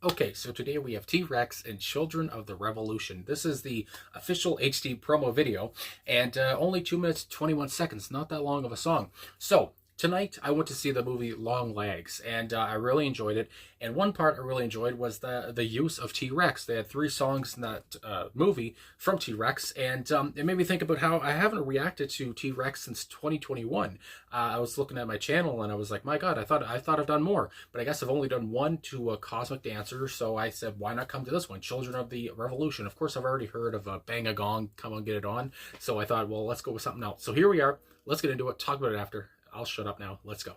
Okay, so today we have T-Rex and Children of the Revolution. This is the official HD promo video, and only 2 minutes 21 seconds, not that long of a song. So, tonight I went to see the movie Long Legs, and I really enjoyed it. And one part I really enjoyed was the use of T-Rex. They had 3 songs in that movie from T-Rex, and it made me think about how I haven't reacted to T-Rex since 2021. I was looking at my channel and I was like, my God, I thought I've done more, but I guess I've only done one to Cosmic Dancer. So I said, why not come to this one, Children of the Revolution? Of course, I've already heard of Bang a Gong, Come on Get It On. So I thought, well, let's go with something else. So here we are. Let's get into it. Talk about it after. I'll shut up now. Let's go.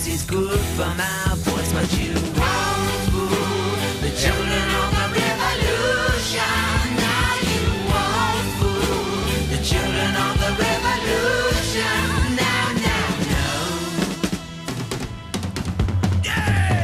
It's good for my voice, but you won't fool the children of the revolution. Now you won't fool the children of the revolution. Now, no. Yeah!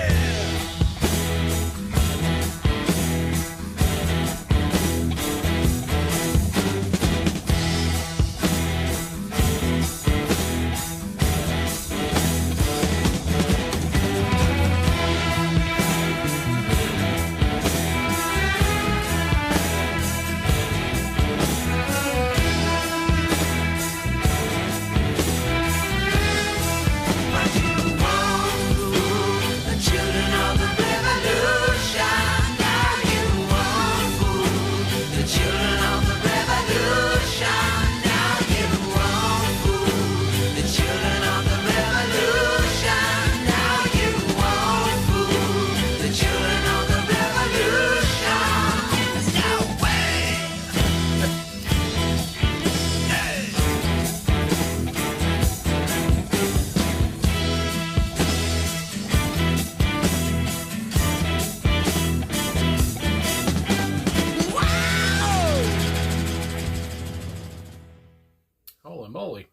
Holy moly.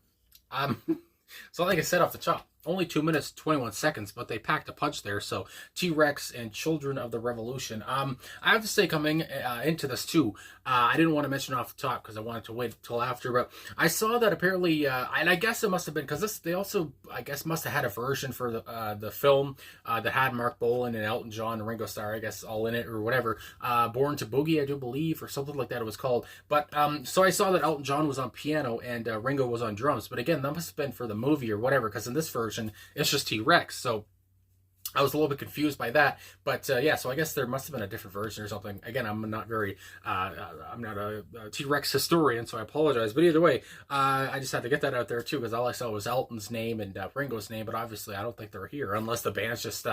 So like I said off the top, only 2 minutes, 21 seconds, but they packed a punch there. So T-Rex and Children of the Revolution. I have to say, coming into this too, I didn't want to mention off the top because I wanted to wait until after, but I saw that apparently, and I guess it must have been because they also, I guess, must have had a version for the film that had Mark Bolan and Elton John and Ringo Starr, I guess, all in it or whatever. Born to Boogie, I do believe, or something like that it was called. But so I saw that Elton John was on piano and Ringo was on drums. But again, that must have been for the movie or whatever, because in this version, it's just T-Rex. So I was a little bit confused by that, but yeah, so I guess there must have been a different version or something. Again, I'm not a T-Rex historian, so I apologize. But either way, I just had to get that out there too, because all I saw was Elton's name and Ringo's name, but obviously I don't think they're here unless the band's just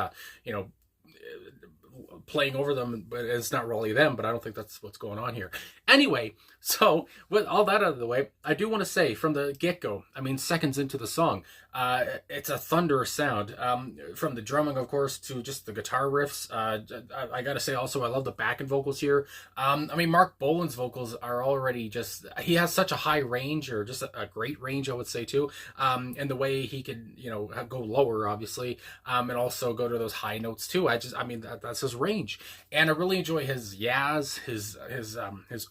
playing over them, but it's not really them. But I don't think that's what's going on here. Anyway, so with all that out of the way, I do want to say from the get-go, I mean, seconds into the song, it's a thunderous sound, from the drumming, of course, to just the guitar riffs. I gotta say also, I love the backing vocals here. I mean, Mark Bolan's vocals are already just, he has such a high range, or just a great range, I would say too. And the way he could, go lower, obviously, and also go to those high notes too. I mean, that's his range. And I really enjoy his yaz, his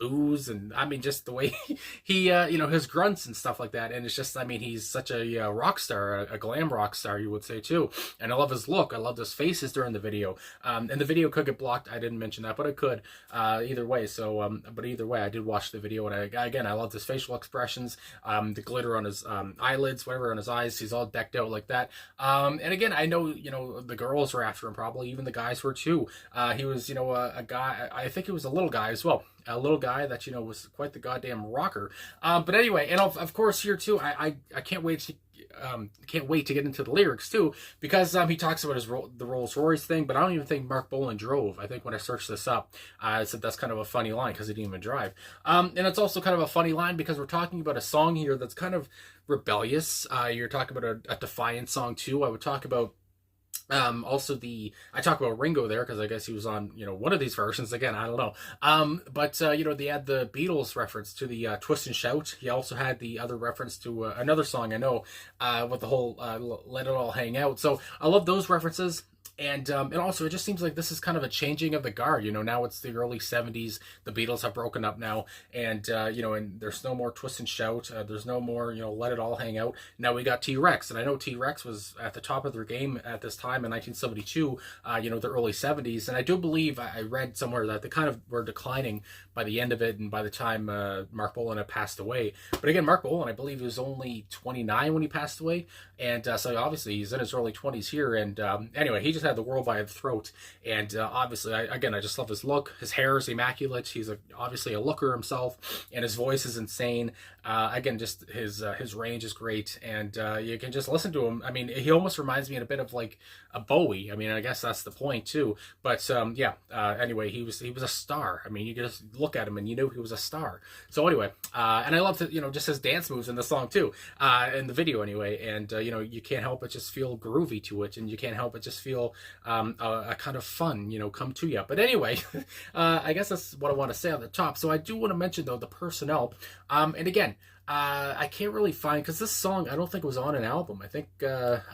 oohs, and I mean, just the way he, his grunts and stuff like that. And it's just, I mean, he's such a rock star, a glam rock star, you would say too. And I love his look. I love his faces during the video. And the video could get blocked. I didn't mention that, but it could, either way. So, but either way, I did watch the video, and I loved his facial expressions, the glitter on his eyelids, whatever on his eyes. He's all decked out like that. And again, I know, the girls were after him, probably even the guys were too. too. He was, a guy. I think he was a little guy as well. A little guy that was quite the goddamn rocker. But anyway, and of course here too, I can't wait to get into the lyrics too, because he talks about the Rolls Royce thing, but I don't even think Mark Bolan drove. I think when I searched this up, I said that's kind of a funny line because he didn't even drive. And it's also kind of a funny line because we're talking about a song here that's kind of rebellious. You're talking about a defiant song too. I would talk about also I talk about Ringo there because I guess he was on, one of these versions. Again, I don't know. But they had the Beatles reference to the Twist and Shout. He also had the other reference to another song I know, with the whole Let It All Hang Out. So I love those references. And also, it just seems like this is kind of a changing of the guard. Now it's the early 70s. The Beatles have broken up now. And, and there's no more Twist and Shout. There's no more, Let It All Hang Out. Now we got T-Rex. And I know T-Rex was at the top of their game at this time in 1972, the early 70s. And I do believe I read somewhere that they kind of were declining by the end of it and by the time Mark Bolan had passed away. But again, Mark Bolan, I believe he was only 29 when he passed away. And so obviously he's in his early 20s here. And anyway, he just had the world by the throat. And obviously, I just love his look. His hair is immaculate. He's obviously a looker himself. And his voice is insane. Again, just his range is great. And you can just listen to him. I mean, he almost reminds me in a bit of like a Bowie. I mean, I guess that's the point too. But anyway, he was a star. I mean, you just look at him and you knew he was a star. So anyway, and I love just his dance moves in the song too, in the video anyway. And you can't help but just feel groovy to it, and you can't help but just feel a kind of fun, come to you. But anyway, I guess that's what I want to say on the top. So I do want to mention though the personnel, and again, I can't really find, because this song I don't think it was on an album. I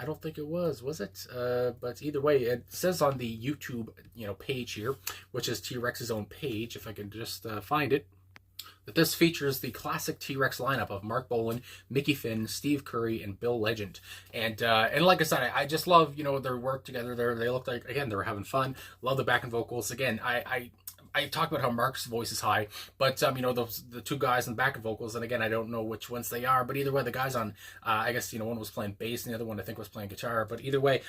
don't think it was it? But either way, it says on the YouTube page here, which is T-Rex's own page, if I can just find it, that this features the classic T-Rex lineup of Mark Bolan, Mickey Finn, Steve Curry, and Bill Legend. And like I said, I just love, their work together. They look like, again, they were having fun. Love the backing vocals. Again, I talk about how Mark's voice is high, but the two guys in the backing vocals, and again, I don't know which ones they are, but either way, the guys on, I guess one was playing bass and the other one I think was playing guitar, but either way,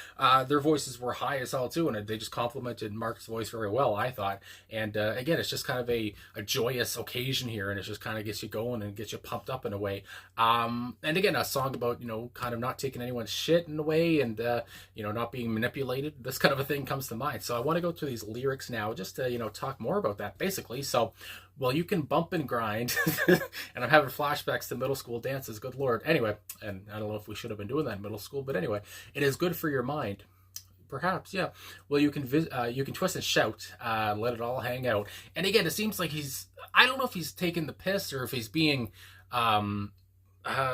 their voices were high as hell too, and they just complemented Mark's voice very well, I thought. And again, it's just kind of a joyous occasion here, and it just kind of gets you going and gets you pumped up in a way. And again, a song about kind of not taking anyone's shit in a way, and not being manipulated. This kind of a thing comes to mind. So I want to go through these lyrics now, just to talk more about that basically. So, well, you can bump and grind, and I'm having flashbacks to middle school dances, good lord. Anyway, and I don't know if we should have been doing that in middle school, but anyway, it is good for your mind. Perhaps, yeah. Well, you can twist and shout, let it all hang out. And again, it seems like I don't know if he's taking the piss or if he's being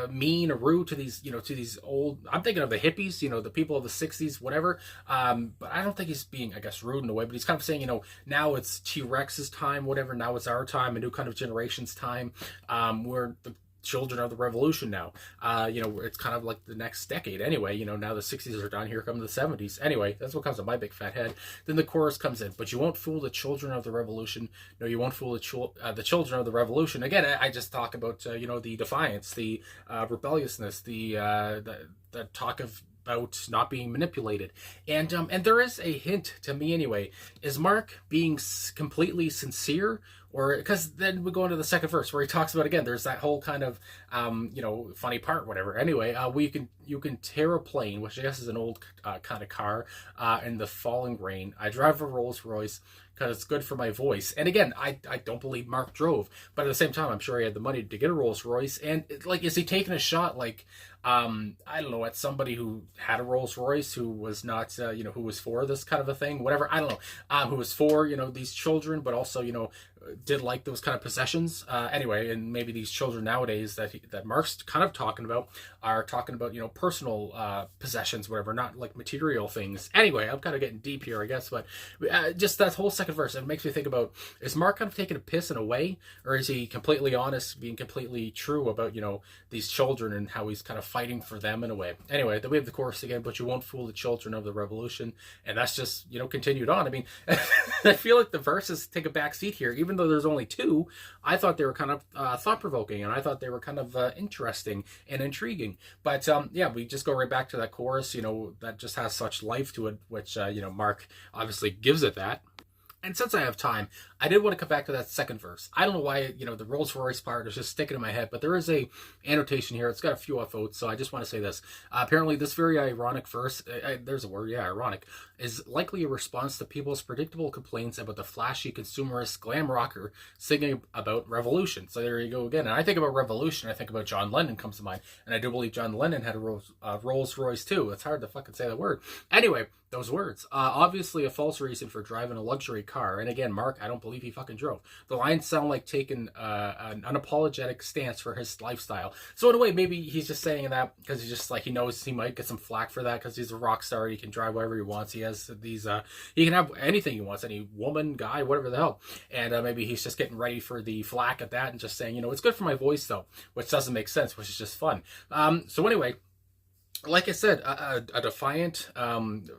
mean or rude to these, to these old, I'm thinking of the hippies, the people of the 60s, whatever. But I don't think he's being, I guess, rude in a way, but he's kind of saying, now it's T-Rex's time, whatever. Now it's our time, a new kind of generation's time. We're the children of the revolution now. It's kind of like the next decade anyway. Now the 60s are done, here come the 70s. Anyway, that's what comes to my big fat head. Then the chorus comes in, but you won't fool the children of the revolution. No, you won't fool the children of the revolution. Again, I just talk about the defiance, the rebelliousness, the talk about not being manipulated, and there is a hint to me anyway. Is Mark being completely sincere, or because then we go into the second verse where he talks about, again, there's that whole kind of funny part, whatever. Anyway, where you can tear a plane, which I guess is an old kind of car, in the falling rain. I drive a Rolls Royce because it's good for my voice. And again, I don't believe Mark drove, but at the same time, I'm sure he had the money to get a Rolls Royce. And like, is he taking a shot, like, I don't know, at somebody who had a Rolls Royce, who was not, who was for this kind of a thing, whatever, I don't know, who was for, these children, but also, did like those kind of possessions. Anyway, and maybe these children nowadays that Mark's kind of talking about are talking about, personal possessions, whatever, not like material things. Anyway, I'm kind of getting deep here, I guess, but just that whole second verse, it makes me think about, is Mark kind of taking a piss in a way, or is he completely honest, being completely true about, these children and how he's kind of fighting for them in a way. Anyway, then we have the chorus again, but you won't fool the children of the revolution, and that's just, continued on. I mean, I feel like the verses take a back seat here, even even though there's only two, I thought they were kind of thought-provoking, and I thought they were kind of interesting and intriguing. But yeah, we just go right back to that chorus, that just has such life to it, which, Mark obviously gives it that. And since I have time, I did want to come back to that second verse. I don't know why, the Rolls Royce part is just sticking in my head, but there is a annotation here. It's got a few upvotes, so I just want to say this. Apparently, this very ironic verse, there's a word, yeah, ironic, is likely a response to people's predictable complaints about the flashy consumerist glam rocker singing about revolution. So there you go again. And I think about revolution, I think about John Lennon comes to mind. And I do believe John Lennon had a Rolls Royce too. It's hard to fucking say that word. Anyway, those words. Obviously a false reason for driving a luxury car. And again, Mark, I don't believe he fucking drove. The lines sound like taking an unapologetic stance for his lifestyle. So in a way, maybe he's just saying that because he's just like, he knows he might get some flack for that because he's a rock star. He can drive whatever he wants. He has these, he can have anything he wants, any woman, guy, whatever the hell. And maybe he's just getting ready for the flack at that and just saying, it's good for my voice though, which doesn't make sense, which is just fun. So anyway, like I said, a defiant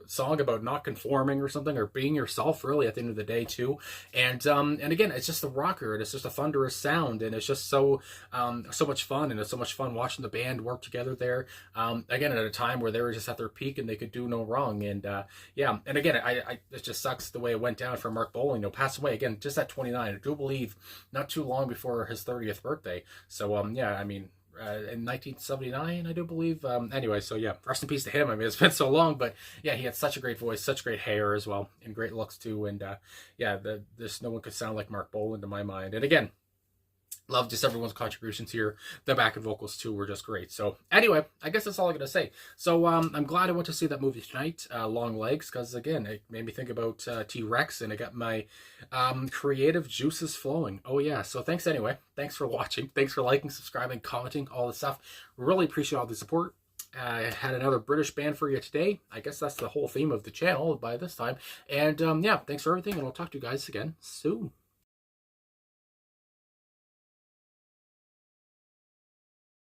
song about not conforming or something, or being yourself, really, at the end of the day, too. And again, it's just a rocker, and it's just a thunderous sound, and it's just so much fun, and it's so much fun watching the band work together there. Again, at a time where they were just at their peak and they could do no wrong. And yeah, and again, it just sucks the way it went down for Mark Bolan. Passed away again just at 29. I do believe not too long before his 30th birthday. So yeah, I mean, in 1979, I do believe. Anyway, so yeah, rest in peace to him. I mean, it's been so long, but yeah, he had such a great voice, such great hair as well, and great looks too. And yeah, there's no one could sound like Mark Bolan to my mind. And again, love just everyone's contributions here. The backing vocals too were just great. So anyway, I guess that's all I'm gonna say. So I'm glad I went to see that movie tonight, Long Legs, because again, it made me think about T-Rex, and it got my creative juices flowing. Oh yeah. So thanks anyway. Thanks for watching. Thanks for liking, subscribing, commenting, all the stuff. Really appreciate all the support. I had another British band for you today. I guess that's the whole theme of the channel by this time. And yeah, thanks for everything, and I'll talk to you guys again soon.